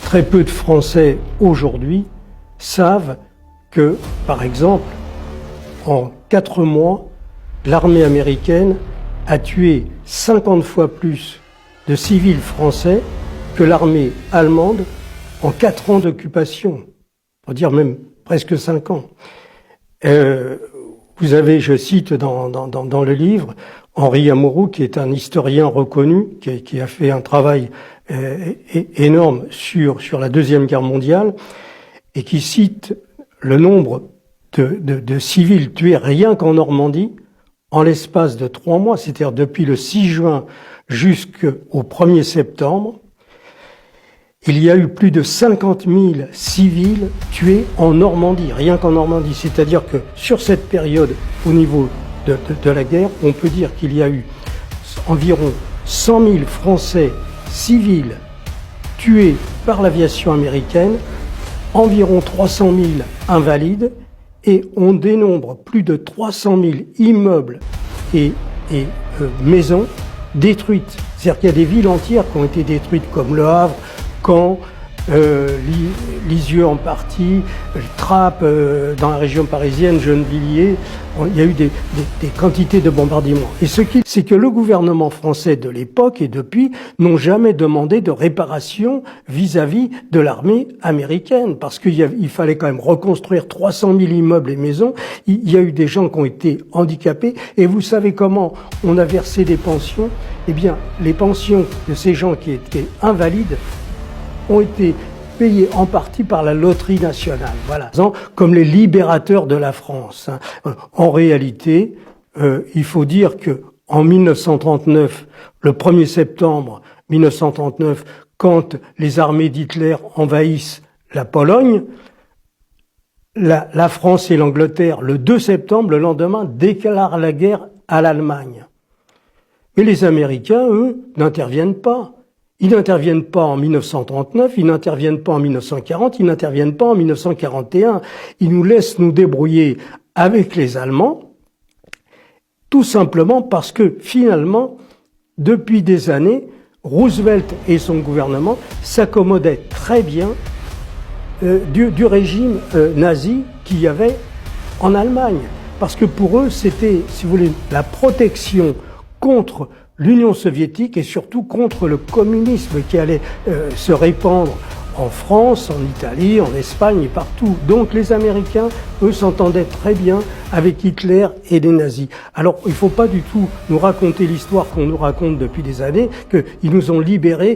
Très peu de Français aujourd'hui savent que, par exemple, en 4 mois, l'armée américaine a tué 50 fois plus de civils français que l'armée allemande en 4 ans d'occupation. On peut dire même presque 5 ans. Vous avez, je cite dans le livre, Henri Amouroux, qui est un historien reconnu, qui a fait un travail énorme sur la Deuxième Guerre mondiale, et qui cite le nombre de civils tués rien qu'en Normandie, en l'espace de 3 mois, c'est-à-dire depuis le 6 juin jusqu'au 1er septembre. Il y a eu plus de 50 000 civils tués en Normandie, rien qu'en Normandie. C'est-à-dire que sur cette période, au niveau de la guerre, on peut dire qu'il y a eu environ 100 000 Français civils tués par l'aviation américaine, environ 300 000 invalides, et on dénombre plus de 300 000 immeubles et maisons détruites. C'est-à-dire qu'il y a des villes entières qui ont été détruites, comme Le Havre, Caen, Lisieux en partie, Trappes dans la région parisienne, Gennevilliers. Il y a eu des quantités de bombardements. Et c'est que le gouvernement français de l'époque et depuis n'ont jamais demandé de réparation vis-à-vis de l'armée américaine, parce qu'il fallait quand même reconstruire 300 000 immeubles et maisons. Il y a eu des gens qui ont été handicapés. Et vous savez comment on a versé des pensions? Eh bien, les pensions de ces gens qui étaient invalides ont été payés en partie par la loterie nationale, voilà, comme les libérateurs de la France. En réalité, il faut dire que en 1939, le 1er septembre 1939, quand les armées d'Hitler envahissent la Pologne, la France et l'Angleterre, le 2 septembre, le lendemain, déclarent la guerre à l'Allemagne. Mais les Américains, eux, n'interviennent pas. Ils n'interviennent pas en 1939, ils n'interviennent pas en 1940, ils n'interviennent pas en 1941. Ils nous laissent nous débrouiller avec les Allemands, tout simplement parce que finalement, depuis des années, Roosevelt et son gouvernement s'accommodaient très bien du régime nazi qu'il y avait en Allemagne. Parce que pour eux, c'était, si vous voulez, la protection contre l'Union soviétique et surtout contre le communisme qui allait se répandre en France, en Italie, en Espagne et partout. Donc les Américains, eux, s'entendaient très bien avec Hitler et les nazis. Alors il ne faut pas du tout nous raconter l'histoire qu'on nous raconte depuis des années, qu'ils nous ont libérés